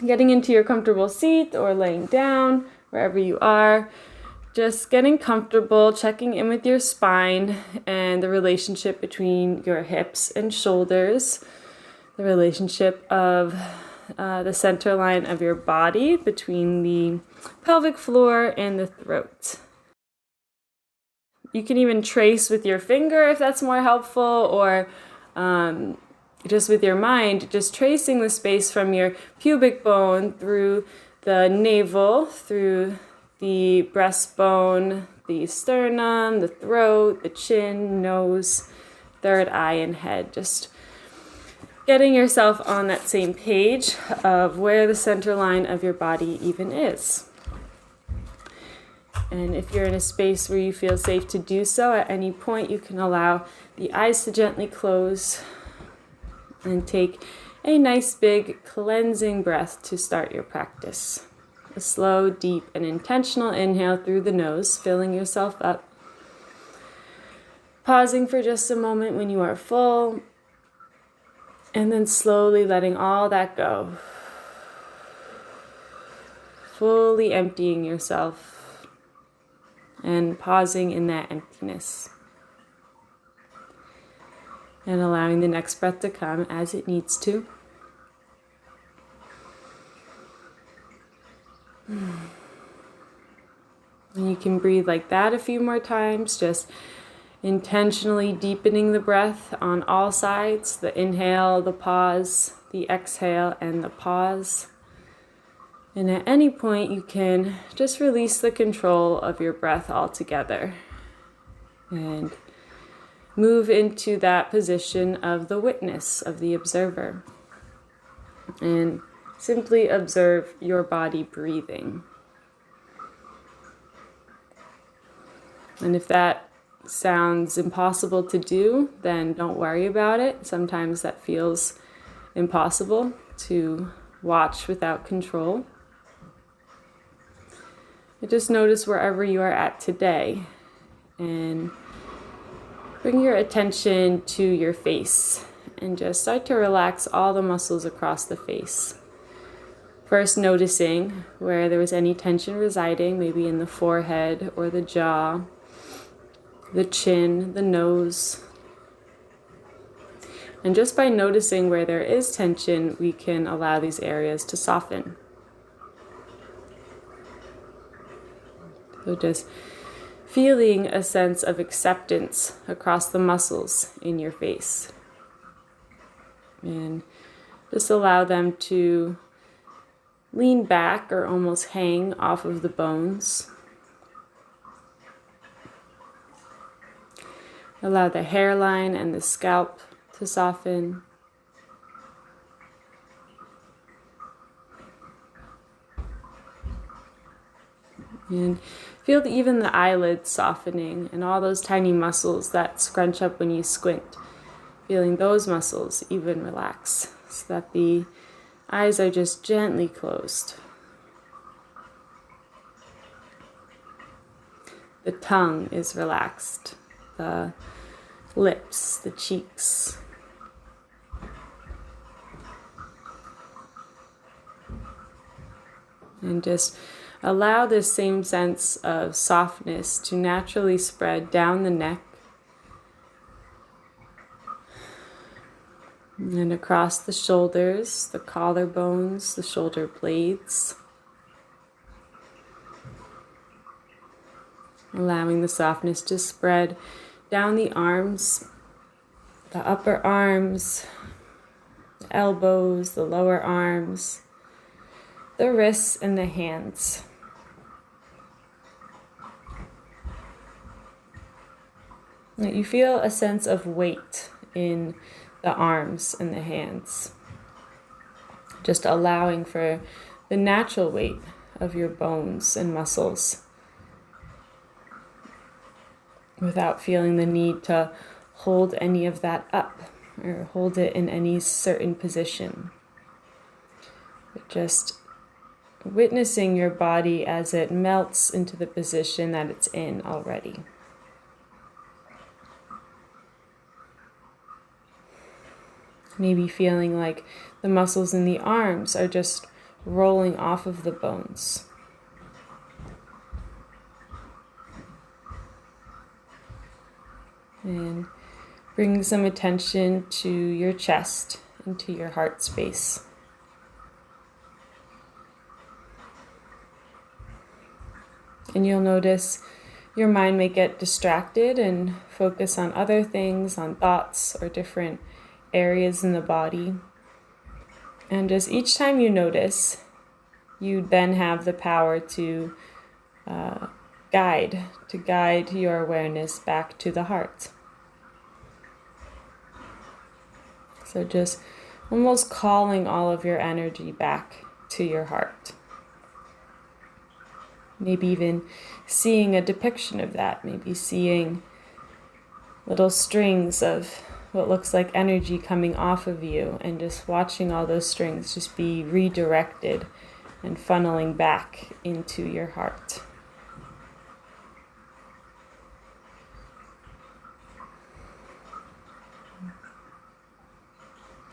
getting into your comfortable seat or laying down, wherever you are. Just getting comfortable, checking in with your spine and the relationship between your hips and shoulders, the relationship of the center line of your body between the pelvic floor and the throat. You can even trace with your finger if that's more helpful, or just with your mind, just tracing the space from your pubic bone through the navel, through the breastbone, the sternum, the throat, the chin, nose, third eye, and head. Just getting yourself on that same page of where the center line of your body even is. And if you're in a space where you feel safe to do so, at any point you can allow the eyes to gently close and take a nice big cleansing breath to start your practice. A slow, deep, and intentional inhale through the nose, filling yourself up. Pausing for just a moment when you are full, and then slowly letting all that go. Fully emptying yourself and pausing in that emptiness. And allowing the next breath to come as it needs to. And you can breathe like that a few more times, just intentionally deepening the breath on all sides, the inhale, the pause, the exhale, and the pause. And at any point, you can just release the control of your breath altogether and move into that position of the witness, of the observer, and simply observe your body breathing. And if that sounds impossible to do, then don't worry about it. Sometimes that feels impossible to watch without control. But just notice wherever you are at today and bring your attention to your face and just start to relax all the muscles across the face. First noticing where there was any tension residing, maybe in the forehead or the jaw, the chin, the nose. And just by noticing where there is tension, we can allow these areas to soften. So just feeling a sense of acceptance across the muscles in your face. And just allow them to lean back or almost hang off of the bones. Allow the hairline and the scalp to soften. And feel even the eyelids softening and all those tiny muscles that scrunch up when you squint. Feeling those muscles even relax so that the eyes are just gently closed. The tongue is relaxed. The lips, the cheeks. And just allow this same sense of softness to naturally spread down the neck and across the shoulders, the collarbones, the shoulder blades. Allowing the softness to spread down the arms, the upper arms, the elbows, the lower arms, the wrists, and the hands. You feel a sense of weight in the arms and the hands. Just allowing for the natural weight of your bones and muscles without feeling the need to hold any of that up or hold it in any certain position. But just witnessing your body as it melts into the position that it's in already. Maybe feeling like the muscles in the arms are just rolling off of the bones. And bring some attention to your chest and to your heart space. And you'll notice your mind may get distracted and focus on other things, on thoughts or different areas in the body. And just each time you notice, you then have the power to guide your awareness back to the heart. So just almost calling all of your energy back to your heart. Maybe even seeing a depiction of that, maybe seeing little strings of what looks like energy coming off of you, and just watching all those strings just be redirected and funneling back into your heart.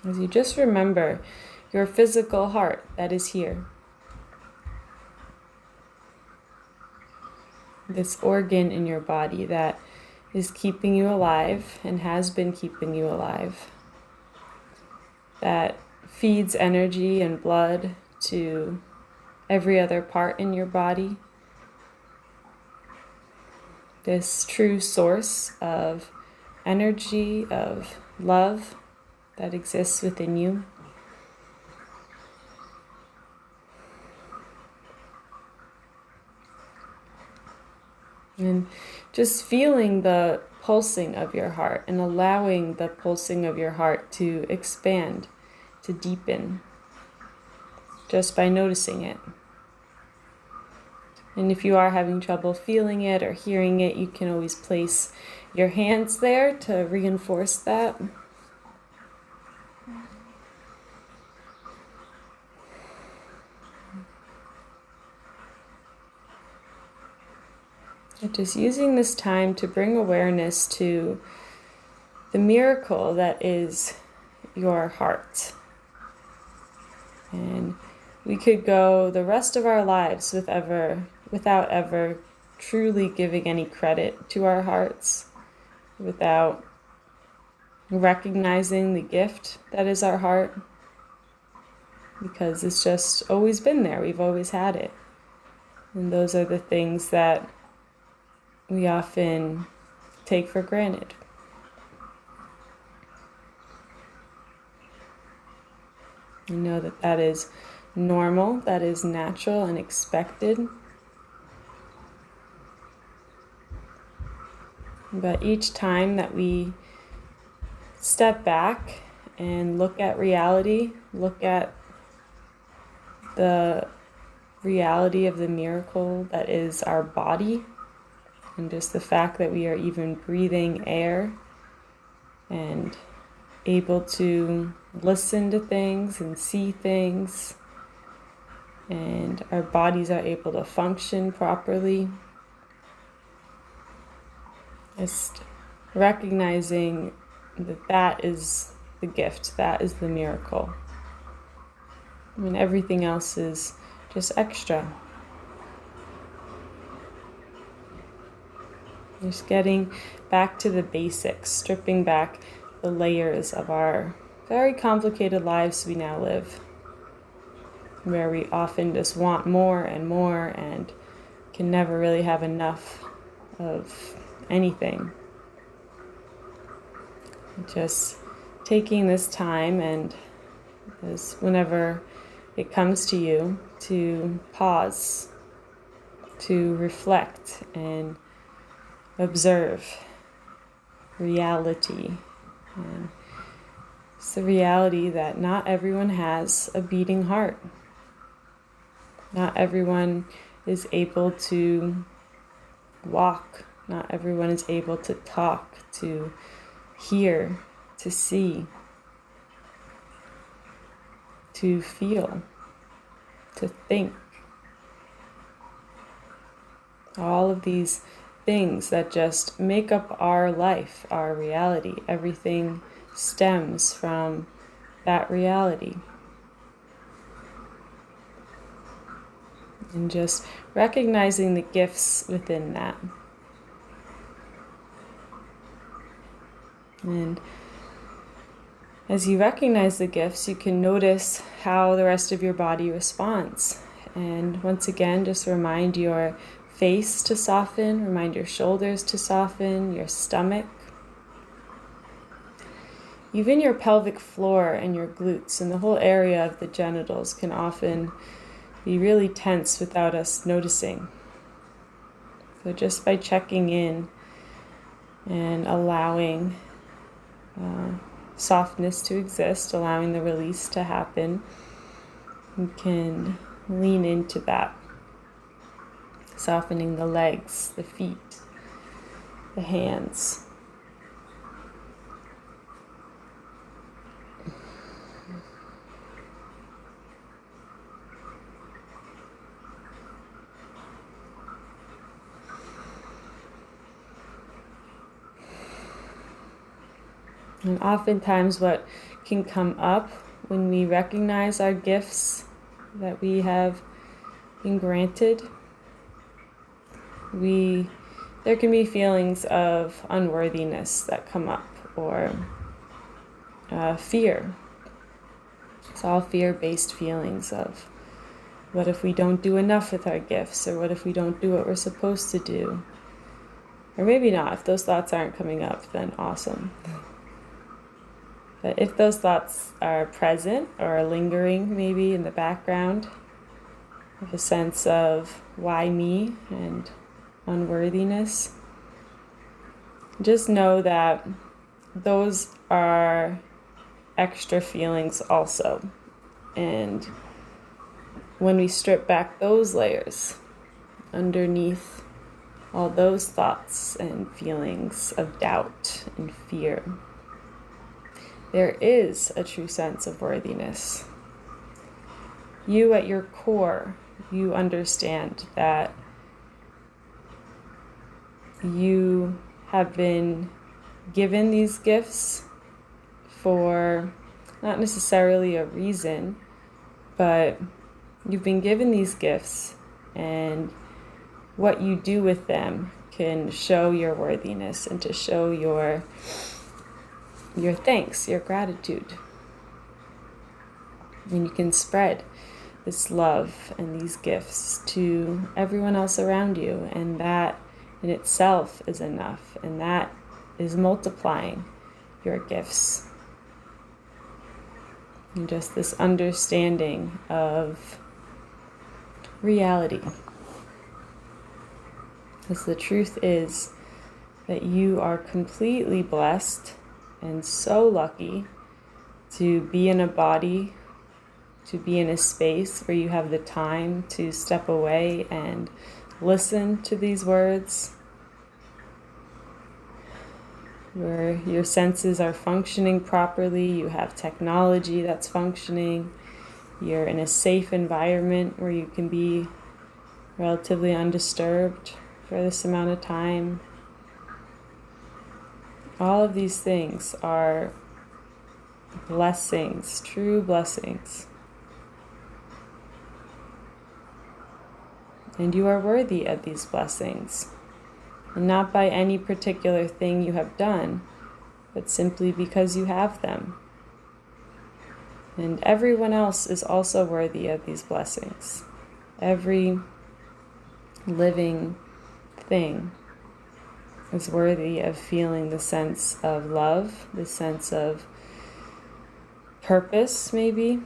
As you just remember your physical heart that is here. This organ in your body that is keeping you alive and has been keeping you alive. That feeds energy and blood to every other part in your body. This true source of energy, of love that exists within you. And just feeling the pulsing of your heart and allowing the pulsing of your heart to expand, to deepen, just by noticing it. And if you are having trouble feeling it or hearing it, you can always place your hands there to reinforce that. Just using this time to bring awareness to the miracle that is your heart. And we could go the rest of our lives without ever truly giving any credit to our hearts, without recognizing the gift that is our heart, because it's just always been there. We've always had it. And those are the things that we often take for granted. We know that that is normal, that is natural and expected. But each time that we step back and look at reality, look at the reality of the miracle that is our body, and just the fact that we are even breathing air and able to listen to things and see things, and our bodies are able to function properly. Just recognizing that that is the gift, that is the miracle. I mean, everything else is just extra. Just getting back to the basics, stripping back the layers of our very complicated lives we now live, where we often just want more and can never really have enough of anything. Just taking this time, and whenever it comes to you, to pause, to reflect and observe reality. And it's the reality that not everyone has a beating heart. Not everyone is able to walk. Not everyone is able to talk, to hear, to see, to feel, to think. All of these things that just make up our life, our reality. Everything stems from that reality. And just recognizing the gifts within that. And as you recognize the gifts, you can notice how the rest of your body responds. And once again, just remind your face to soften, remind your shoulders to soften, your stomach. Even your pelvic floor and your glutes and the whole area of the genitals can often be really tense without us noticing. So just by checking in and allowing softness to exist, allowing the release to happen, you can lean into that. Softening the legs, the feet, the hands. And oftentimes what can come up when we recognize our gifts that we have been granted, there can be feelings of unworthiness that come up, or fear. It's all fear-based feelings of, what if we don't do enough with our gifts, or what if we don't do what we're supposed to do? Or maybe not. If those thoughts aren't coming up, then awesome. But if those thoughts are present or are lingering maybe in the background, with a sense of why me and unworthiness, just know that those are extra feelings also. And when we strip back those layers underneath all those thoughts and feelings of doubt and fear, there is a true sense of worthiness. You at your core, you understand that you have been given these gifts for not necessarily a reason, but you've been given these gifts, and what you do with them can show your worthiness and to show your thanks, your gratitude. And you can spread this love and these gifts to everyone else around you, and that in itself is enough, and that is multiplying your gifts. And just this understanding of reality. Because the truth is that you are completely blessed and so lucky to be in a body, to be in a space where you have the time to step away and listen to these words, where your senses are functioning properly, you have technology that's functioning, you're in a safe environment where you can be relatively undisturbed for this amount of time. All of these things are blessings, true blessings. And you are worthy of these blessings. And not by any particular thing you have done, but simply because you have them. And everyone else is also worthy of these blessings. Every living thing is worthy of feeling the sense of love, the sense of purpose, maybe,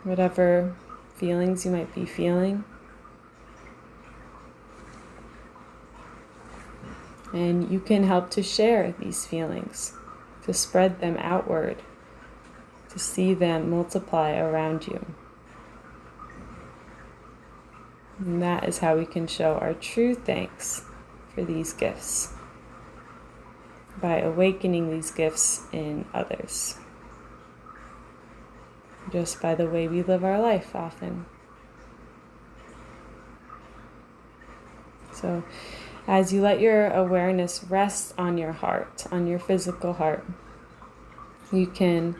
whatever feelings you might be feeling. And you can help to share these feelings, to spread them outward, to see them multiply around you. And that is how we can show our true thanks for these gifts, by awakening these gifts in others, just by the way we live our life often. So as you let your awareness rest on your heart, on your physical heart, you can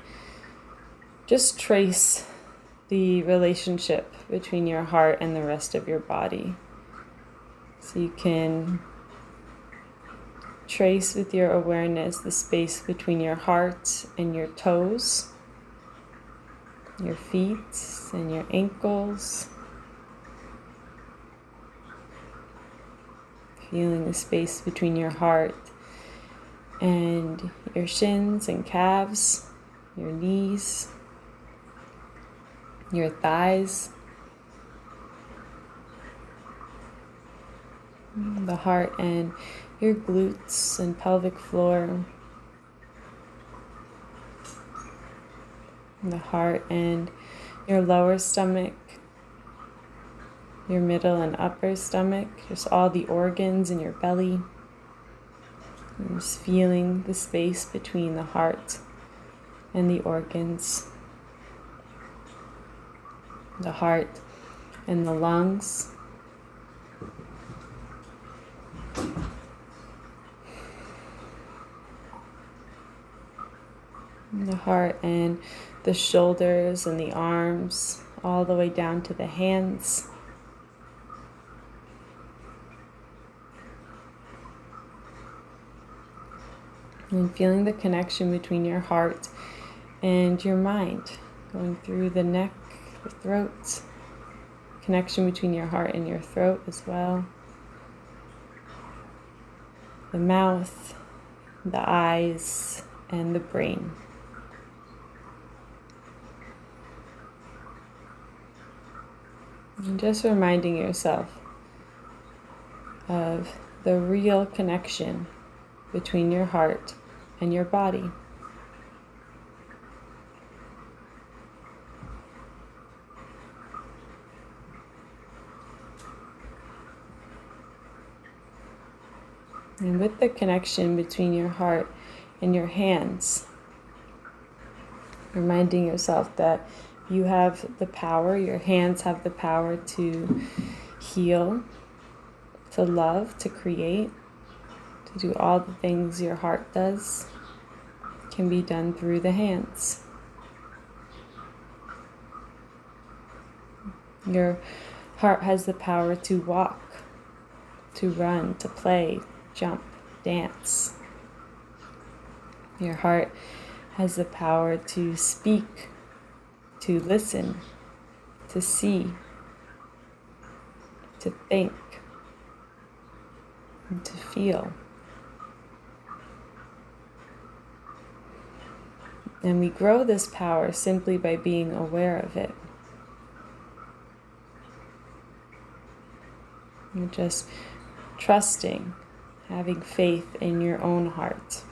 just trace the relationship between your heart and the rest of your body. So you can trace with your awareness the space between your heart and your toes, your feet and your ankles. Feeling the space between your heart and your shins and calves, your knees, your thighs, the heart and your glutes and pelvic floor, the heart and your lower stomach, your middle and upper stomach, just all the organs in your belly. And just feeling the space between the heart and the organs, the heart and the lungs, the heart and the shoulders and the arms, all the way down to the hands. And feeling the connection between your heart and your mind, going through the neck, the throat, connection between your heart and your throat as well, the mouth, the eyes, and the brain. And just reminding yourself of the real connection between your heart and your body. And with the connection between your heart and your hands, reminding yourself that you have the power, your hands have the power to heal, to love, to create, to do all the things your heart does, can be done through the hands. Your heart has the power to walk, to run, to play, jump, dance. Your heart has the power to speak, to listen, to see, to think, and to feel. And we grow this power simply by being aware of it. And just trusting, having faith in your own heart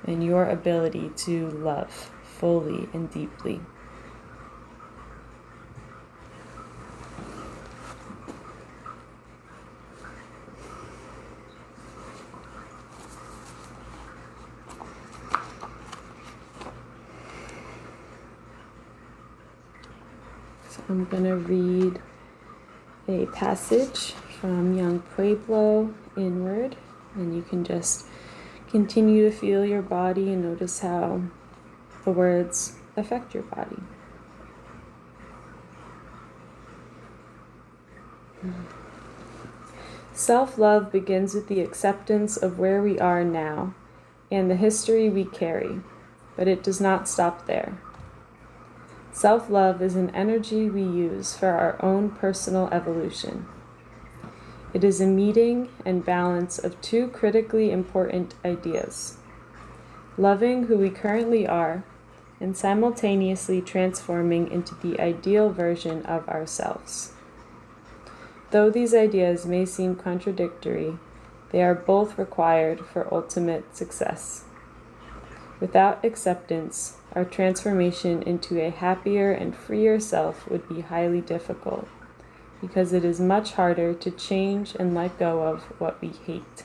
and your ability to love fully and deeply. So I'm going to read a passage from Yung Pueblo, Inward, and you can just continue to feel your body and notice how the words affect your body. Self-love begins with the acceptance of where we are now and the history we carry, but it does not stop there. Self-love is an energy we use for our own personal evolution. It is a meeting and balance of two critically important ideas: loving who we currently are and simultaneously transforming into the ideal version of ourselves. Though these ideas may seem contradictory, they are both required for ultimate success. Without acceptance, our transformation into a happier and freer self would be highly difficult, because it is much harder to change and let go of what we hate.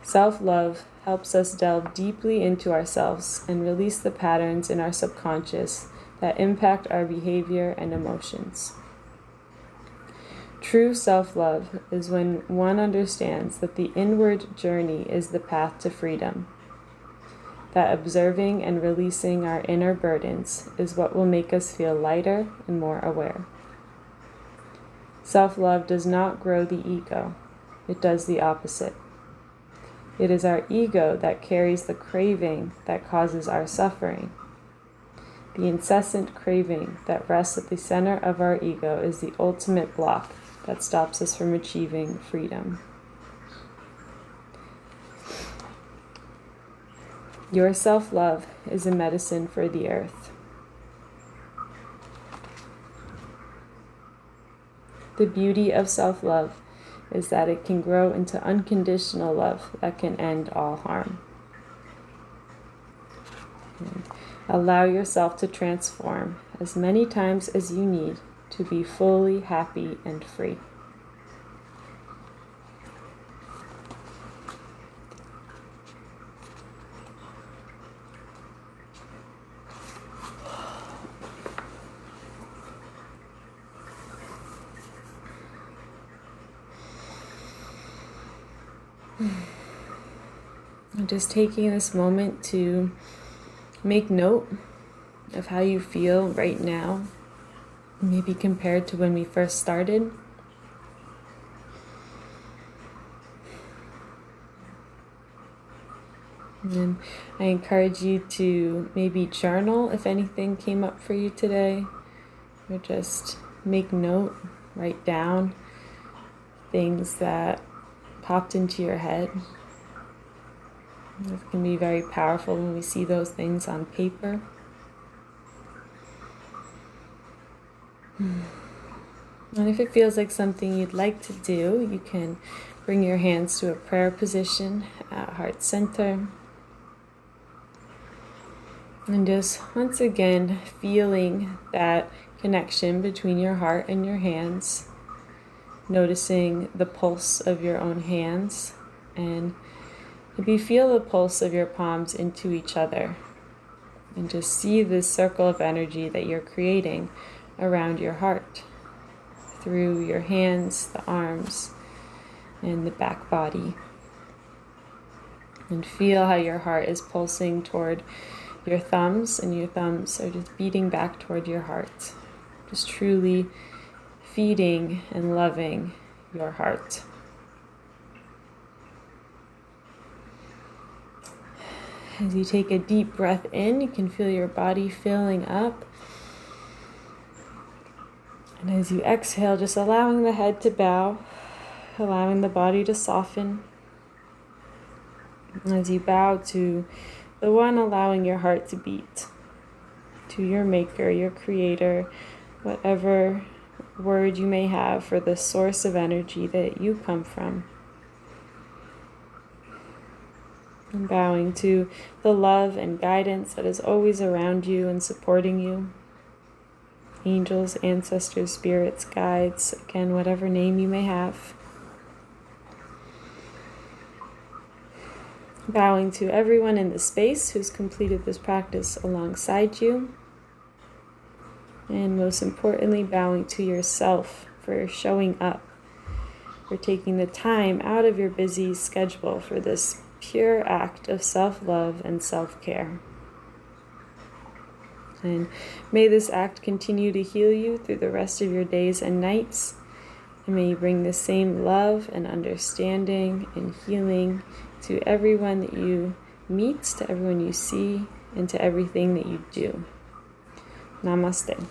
Self-love helps us delve deeply into ourselves and release the patterns in our subconscious that impact our behavior and emotions. True self-love is when one understands that the inward journey is the path to freedom, that observing and releasing our inner burdens is what will make us feel lighter and more aware. Self-love does not grow the ego. It does the opposite. It is our ego that carries the craving that causes our suffering. The incessant craving that rests at the center of our ego is the ultimate block that stops us from achieving freedom. Your self-love is a medicine for the earth. The beauty of self-love is that it can grow into unconditional love that can end all harm. Allow yourself to transform as many times as you need to be fully happy and free. I'm just taking this moment to make note of how you feel right now, maybe compared to when we first started. And I encourage you to maybe journal if anything came up for you today, or just make note, write down things that popped into your head. It can be very powerful when we see those things on paper. And if it feels like something you'd like to do, you can bring your hands to a prayer position at heart center. And just once again, feeling that connection between your heart and your hands, noticing the pulse of your own hands, and maybe feel the pulse of your palms into each other, and just see this circle of energy that you're creating around your heart, through your hands, the arms, and the back body. And feel how your heart is pulsing toward your thumbs, and your thumbs are just beating back toward your heart. Just truly feeding and loving your heart. As you take a deep breath in, you can feel your body filling up. And as you exhale, just allowing the head to bow, allowing the body to soften. And as you bow to the one, allowing your heart to beat, to your maker, your creator, whatever word you may have for the source of energy that you come from. And bowing to the love and guidance that is always around you and supporting you. Angels, ancestors, spirits, guides, again, whatever name you may have. Bowing to everyone in the space who's completed this practice alongside you. And most importantly, bowing to yourself for showing up, for taking the time out of your busy schedule for this pure act of self-love and self-care. And may this act continue to heal you through the rest of your days and nights. And may you bring the same love and understanding and healing to everyone that you meet, to everyone you see, and to everything that you do. Namaste.